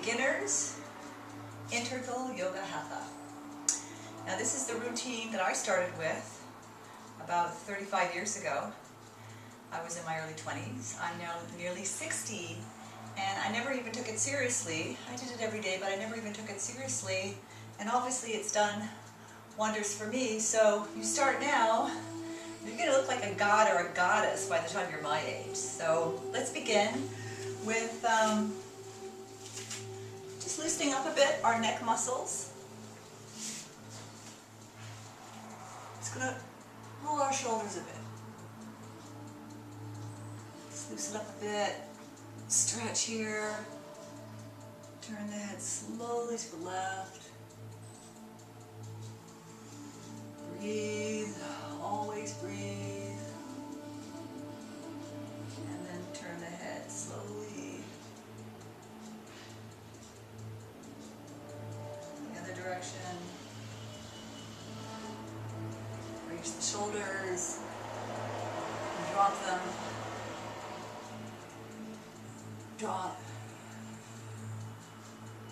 Beginners Integral Yoga Hatha. Now this is the routine that I started with about 35 years ago. I was in my early 20s. I'm now nearly 60 and I never even took it seriously. I did it every day, but I never even took it seriously, and obviously it's done wonders for me. So you start now, you're going to look like a god or a goddess by the time you're my age. So let's begin with just loosening up a bit our neck muscles. Just going to roll our shoulders a bit. Just loosen up a bit. Stretch here. Turn the head slowly to the left. Breathe. Always breathe. And then turn the head slowly. The other direction. Raise the shoulders. And drop them. Drop.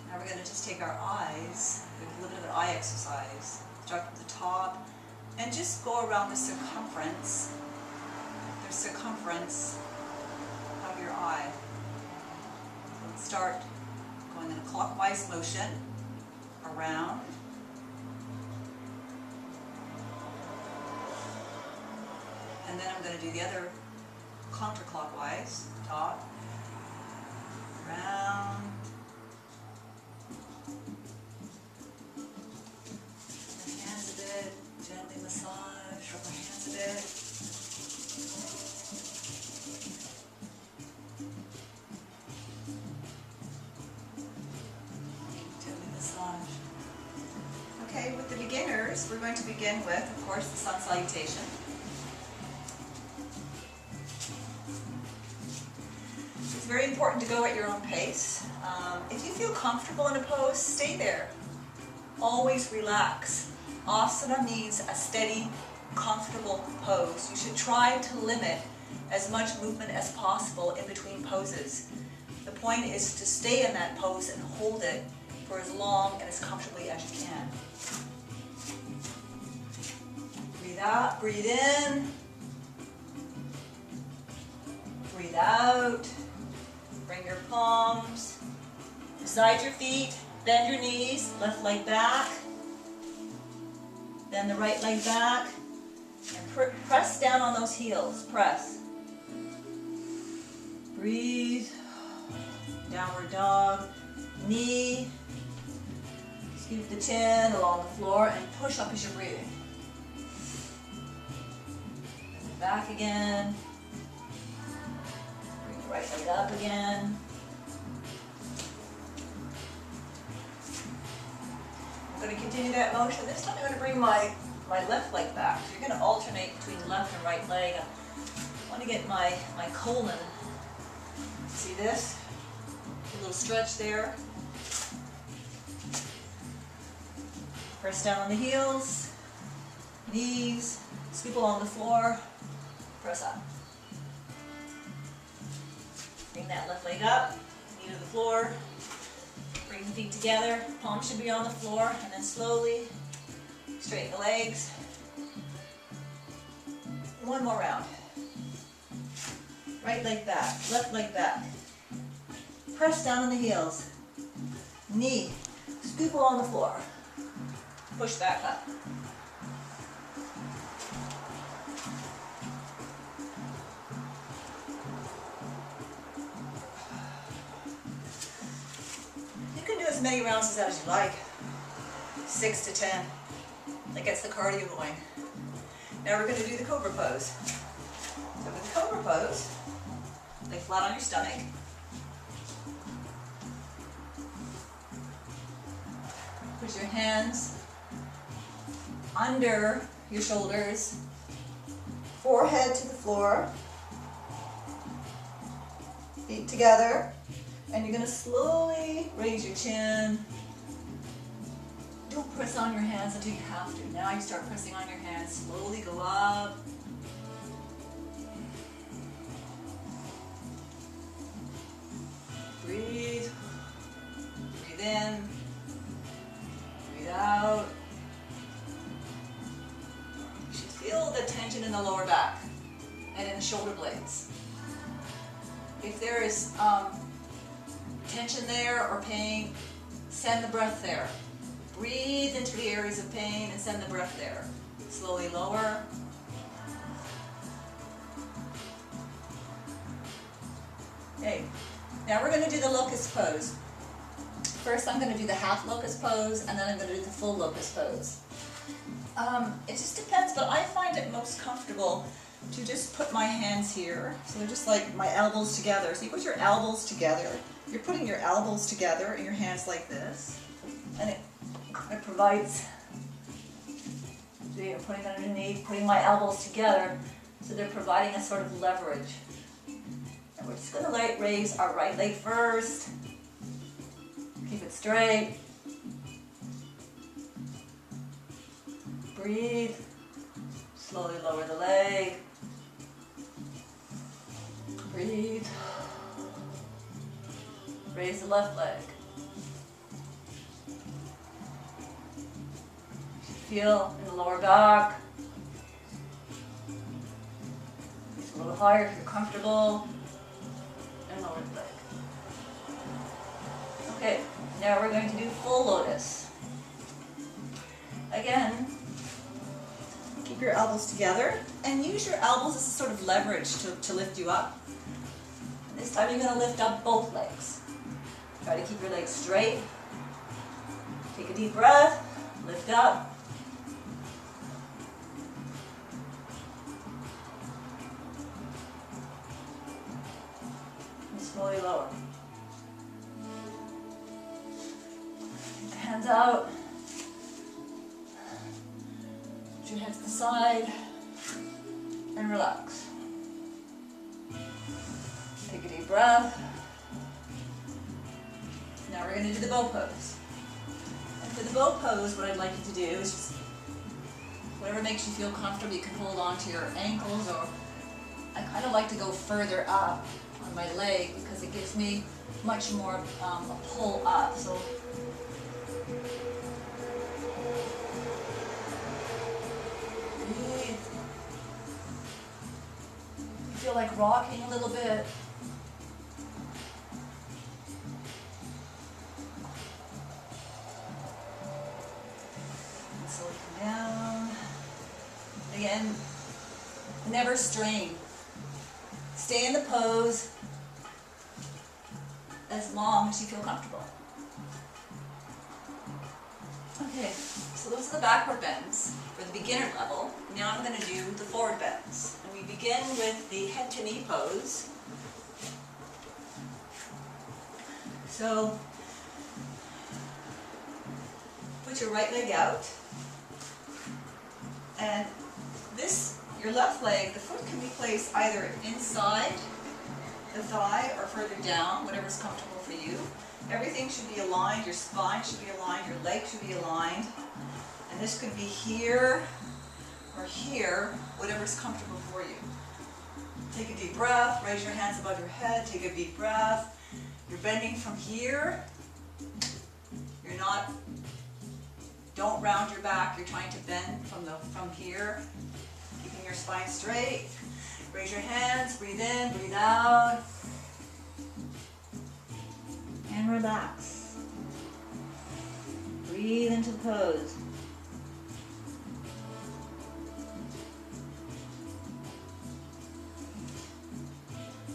Now we're going to just take our eyes, a little bit of an eye exercise. Start at the top and just go around the circumference of your eye. So let's start going in a clockwise motion around. And then I'm going to do the other counterclockwise, top. Round. Rub our hands a bit. Gently massage. Rub our hands a bit. Gently massage. Okay, with the beginners, we're going to begin with, of course, the sun salutation. It's very important to go at your own pace. If you feel comfortable in a pose, stay there. Always relax. Asana means a steady, comfortable pose. You should try to limit as much movement as possible in between poses. The point is to stay in that pose and hold it for as long and as comfortably as you can. Breathe out, breathe in. Breathe out. Bring your palms beside your feet, bend your knees, left leg back, then the right leg back, and press down on those heels, press. Breathe, downward dog, knee, scoop the chin along the floor and push up as you're breathing. Back again. Right leg up again. I'm going to continue that motion. This time I'm going to bring my left leg back. So you're going to alternate between left and right leg. I want to get my colon. See this? A little stretch there. Press down on the heels, knees, scoop along the floor, press up. Bring that left leg up, knee to the floor, bring the feet together, palms should be on the floor, and then slowly straighten the legs. One more round. Right leg back, left leg back. Press down on the heels, knee, scoop along the floor, push back up. As many rounds as you like, 6 to 10. That gets the cardio going. Now we're going to do the Cobra pose. So with the Cobra pose, lay flat on your stomach. Put your hands under your shoulders, forehead to the floor, feet together. And you're going to slowly raise your chin. Don't press on your hands until you have to. Now you start pressing on your hands. Slowly go up. Breathe. tension there or pain, send the breath there. Breathe into the areas of pain and send the breath there. Slowly lower. Okay, now we're going to do the locust pose. First I'm going to do the half locust pose, and then I'm going to do the full locust pose. It just depends, but I find it most comfortable to just put my hands here. So they're just like my elbows together. So you put your elbows together. You're putting your elbows together and your hands like this. And it provides, you're putting it underneath, putting my elbows together. So they're providing a sort of leverage. And we're just going to raise our right leg first. Keep it straight. Breathe. Slowly lower the leg. Breathe. Raise the left leg. Feel in the lower back. It's a little higher if you're comfortable. And lower the leg. Okay, now we're going to do full lotus. Again, keep your elbows together and use your elbows as a sort of leverage to lift you up. And this time you're going to lift up both legs. Try to keep your legs straight. Take a deep breath, lift up. And slowly lower. Take the hands out. Put your head to the side and relax. Take a deep breath. Now we're going to do the bow pose. And for the bow pose, what I'd like you to do is just whatever makes you feel comfortable. You can hold on to your ankles, or I kind of like to go further up on my leg because it gives me much more a pull up. So breathe. You feel like rocking a little bit. Down. Again, never strain. Stay in the pose as long as you feel comfortable. Okay, so those are the backward bends for the beginner level. Now I'm going to do the forward bends. And we begin with the head to knee pose. So, put your right leg out. And this, your left leg, the foot can be placed either inside the thigh or further down, whatever's comfortable for you. Everything should be aligned, your spine should be aligned, your legs should be aligned. And this could be here or here, whatever's comfortable for you. Take a deep breath, raise your hands above your head, take a deep breath. You're bending from here. You're not, don't round your back, you're trying to bend from here. Keeping your spine straight. Raise your hands, breathe in, breathe out. And relax. Breathe into the pose.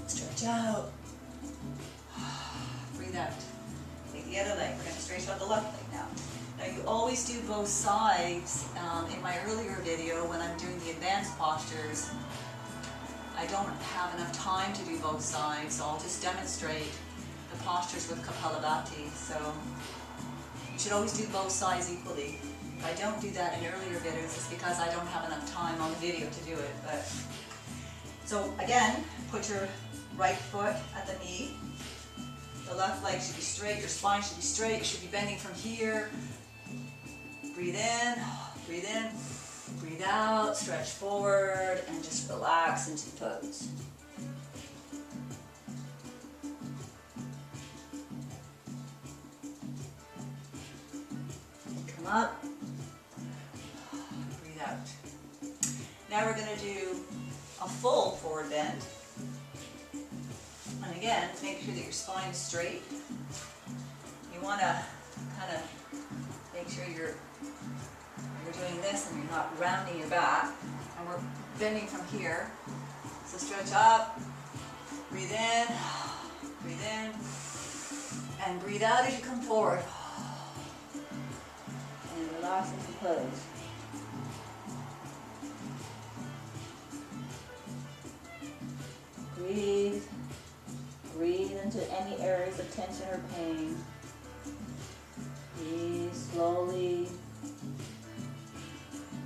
Stretch out. Breathe out. Take the other leg. We're going to stretch out the left leg now. Now you always do both sides. In my earlier video when I'm doing the advanced postures, I don't have enough time to do both sides, so I'll just demonstrate the postures with Kapalabhati. So you should always do both sides equally. If I don't do that in earlier videos, it's because I don't have enough time on the video to do it. So again, put your right foot at the knee. The left leg should be straight, your spine should be straight, you should be bending from here. Breathe in, breathe out, stretch forward, and just relax into the pose. Come up, breathe out. Now we're going to do a full forward bend. And again, make sure that your spine is straight. You want to kind of make sure you're doing this and you're not rounding your back. And we're bending from here. So stretch up, breathe in, and breathe out as you come forward. And relax into pose. Breathe. Breathe into any areas of tension or pain. Breathe slowly.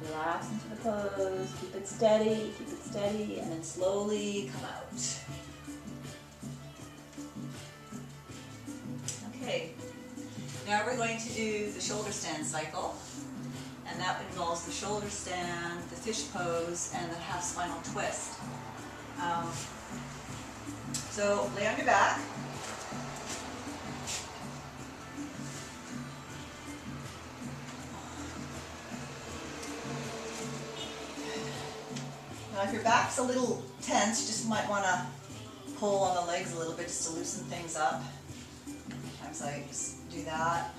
Relax into the pose. Keep it steady, and then slowly come out. Okay, now we're going to do the shoulder stand cycle, and that involves the shoulder stand, the fish pose, and the half spinal twist. So lay on your back. Now if your back's a little tense, you just might want to pull on the legs a little bit just to loosen things up. Sometimes I just do that.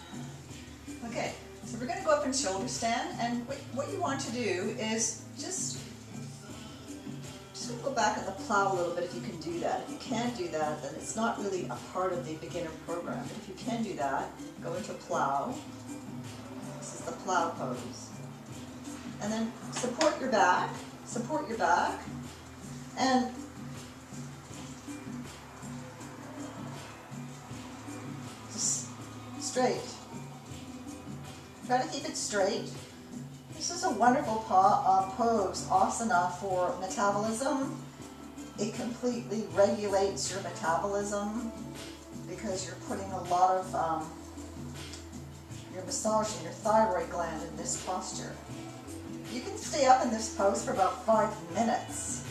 Okay, so we're going to go up in shoulder stand, and what you want to do is just go back on the plow a little bit if you can do that. If you can't do that, then it's not really a part of the beginner program. But if you can do that, go into plow. This is the plow pose. And then support your back, and just straight. Try to keep it straight. This is a wonderful pose, asana, for metabolism. It completely regulates your metabolism because you're putting a lot of, you're massaging your thyroid gland in this posture. You can stay up in this pose for about 5 minutes,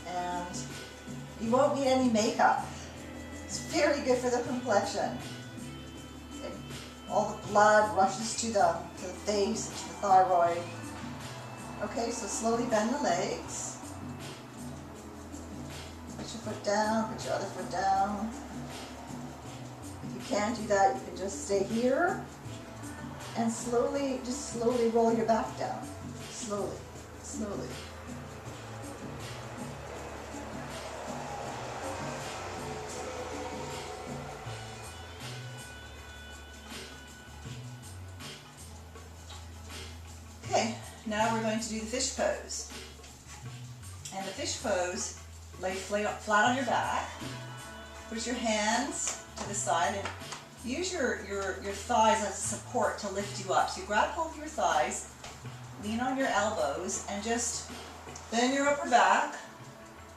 and you won't need any makeup. It's very good for the complexion. All the blood rushes to the face, to the thyroid. Okay, so slowly bend the legs. Put your foot down, put your other foot down. If you can't do that, you can just stay here and slowly roll your back down. Slowly. Okay, now we're going to do the fish pose. And the fish pose, lay flat on your back, put your hands to the side, and use your thighs as support to lift you up. So you grab hold of your thighs, lean on your elbows, and just bend your upper back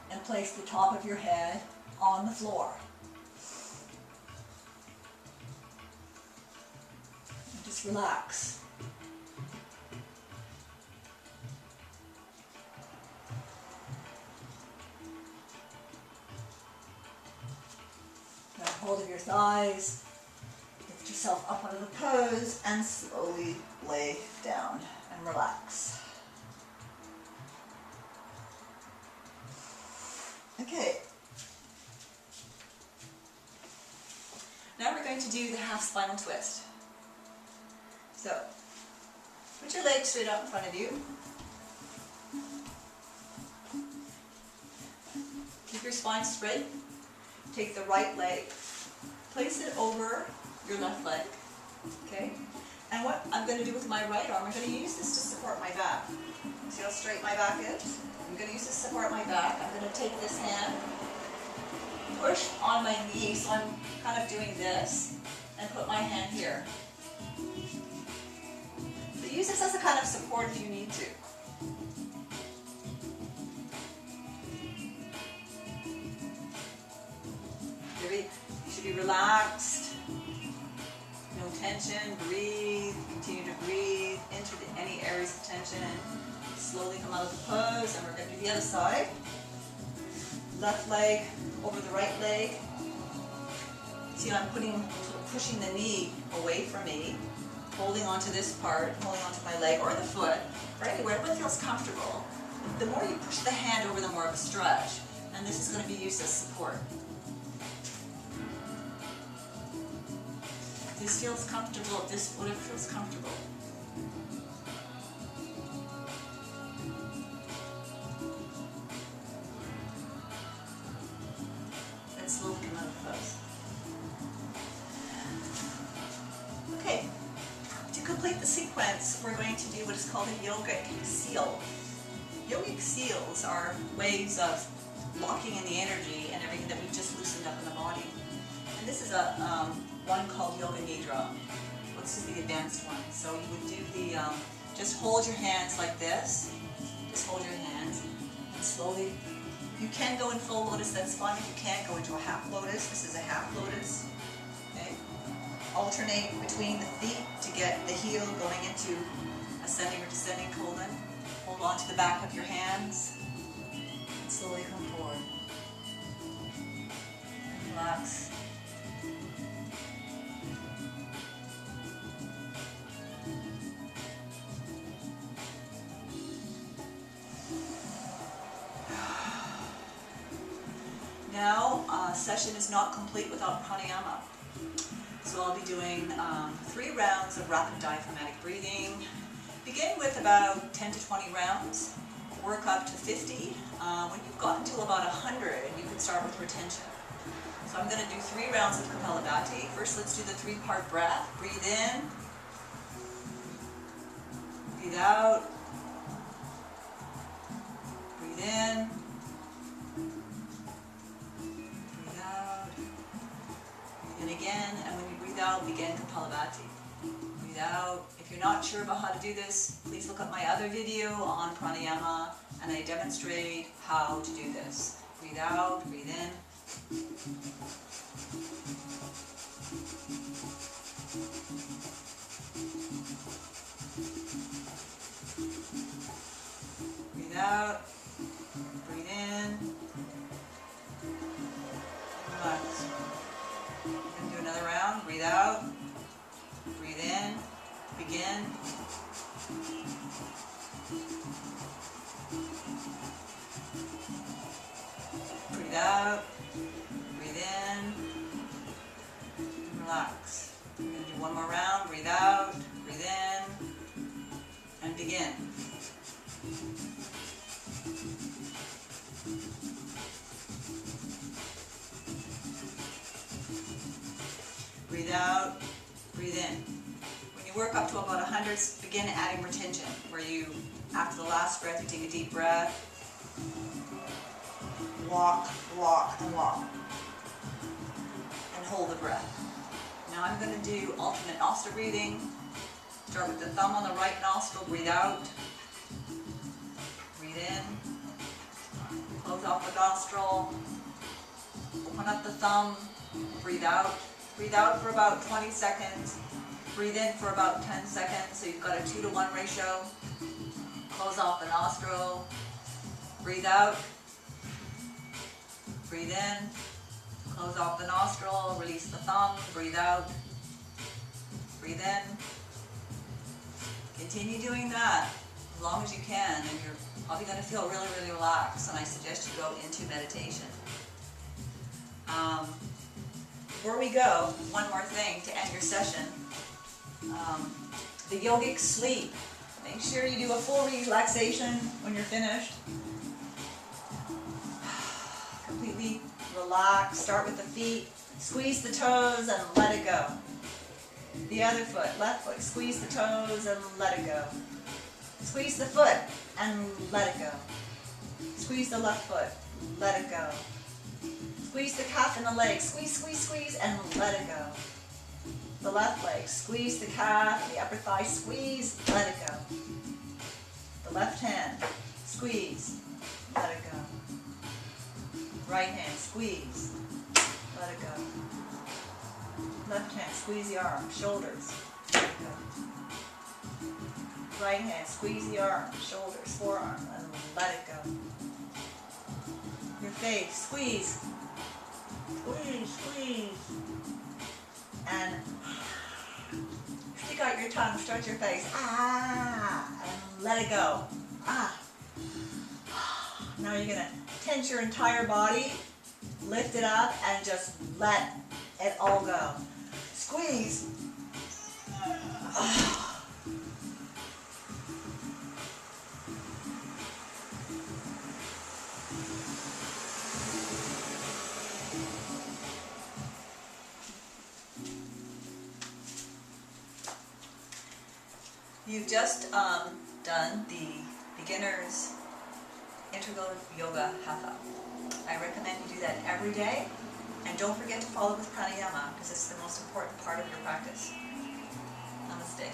and place the top of your head on the floor. And just relax. Grab hold of your thighs, lift yourself up out of the pose, and slowly lay down and relax. Okay. Now we're going to do the half spinal twist. So, put your legs straight out in front of you. Keep your spine straight. Take the right leg, place it over your left leg, okay? And what I'm going to do with my right arm, I'm going to use this to support my back. See how straight my back is? I'm going to use this to support my back. I'm going to take this hand, push on my knee, so I'm kind of doing this, and put my hand here. So use this as a kind of support if you need to. You should be relaxed, no tension, breathe, continue to breathe into any areas of tension. Slowly come out of the pose, and we're going to do the other side. Left leg over the right leg. See, I'm pushing the knee away from me, holding onto this part, holding onto my leg or the foot, or anywhere, where it feels comfortable. The more you push the hand over, the more of a stretch, and this is going to be used as support. this feels comfortable, what if it feels comfortable. And slowly come out of those. Okay, to complete the sequence, we're going to do what is called a yogic seal. Yogic seals are ways of locking in the energy and everything that we've just loosened up in the body. And this is a one called Yoga Nidra. This is the advanced one. So you would do the, just hold your hands like this. Just hold your hands and slowly, if you can go in full lotus, that's fine. If you can't, go into a half lotus. This is a half lotus. Okay. Alternate between the feet to get the heel going into ascending or descending colon. Hold on to the back of your hands and slowly come forward. Relax. Now, session is not complete without pranayama. So I'll be doing 3 rounds of rapid diaphragmatic breathing. Begin with about 10 to 20 rounds. Work up to 50. When you've gotten to about 100, you can start with retention. So I'm going to do 3 rounds of Kapalabhati. First, let's do the 3-part breath. Breathe in. Breathe out. Breathe in. Again, and when you breathe out, begin Kapalabhati. Breathe out. If you're not sure about how to do this, please look up my other video on pranayama, and I demonstrate how to do this. Breathe out, breathe in. Breathe out, breathe in. Relax. Another round. Breathe out. Breathe in. Begin. Breathe out. Breathe in. Relax. We're going to do one more round. Breathe out. Breathe in. And begin. Breathe out, breathe in. When you work up to about 100, begin adding retention, where you, after the last breath, you take a deep breath, walk, walk, and walk, and hold the breath. Now I'm going to do alternate nostril breathing. Start with the thumb on the right nostril, breathe out, breathe in, close off the nostril, open up the thumb, breathe out. Breathe out for about 20 seconds. Breathe in for about 10 seconds. So you've got a 2-to-1 ratio. Close off the nostril. Breathe out. Breathe in. Close off the nostril. Release the thumb. Breathe out. Breathe in. Continue doing that as long as you can, and you're probably going to feel really, really relaxed. And I suggest you go into meditation. Before we go, one more thing to end your session. The yogic sleep. Make sure you do a full relaxation when you're finished. Completely relax. Start with the feet. Squeeze the toes and let it go. The other foot, left foot. Squeeze the toes and let it go. Squeeze the foot and let it go. Squeeze the left foot. Let it go. Squeeze the calf and the leg. Squeeze, squeeze, squeeze, and let it go. The left leg. Squeeze the calf, the upper thigh. Squeeze, let it go. The left hand. Squeeze, let it go. Right hand. Squeeze, let it go. Left hand. Squeeze the arm, shoulders. Let it go. Right hand. Squeeze the arm, shoulders, forearm, and let it go. Your face. Squeeze. Squeeze, squeeze, and stick out your tongue, stretch your face, and let it go. Now you're going to tense your entire body, lift it up, and just let it all go. Squeeze, You've just done the beginner's integral yoga hatha. I recommend you do that every day, and don't forget to follow with pranayama because it's the most important part of your practice. Namaste.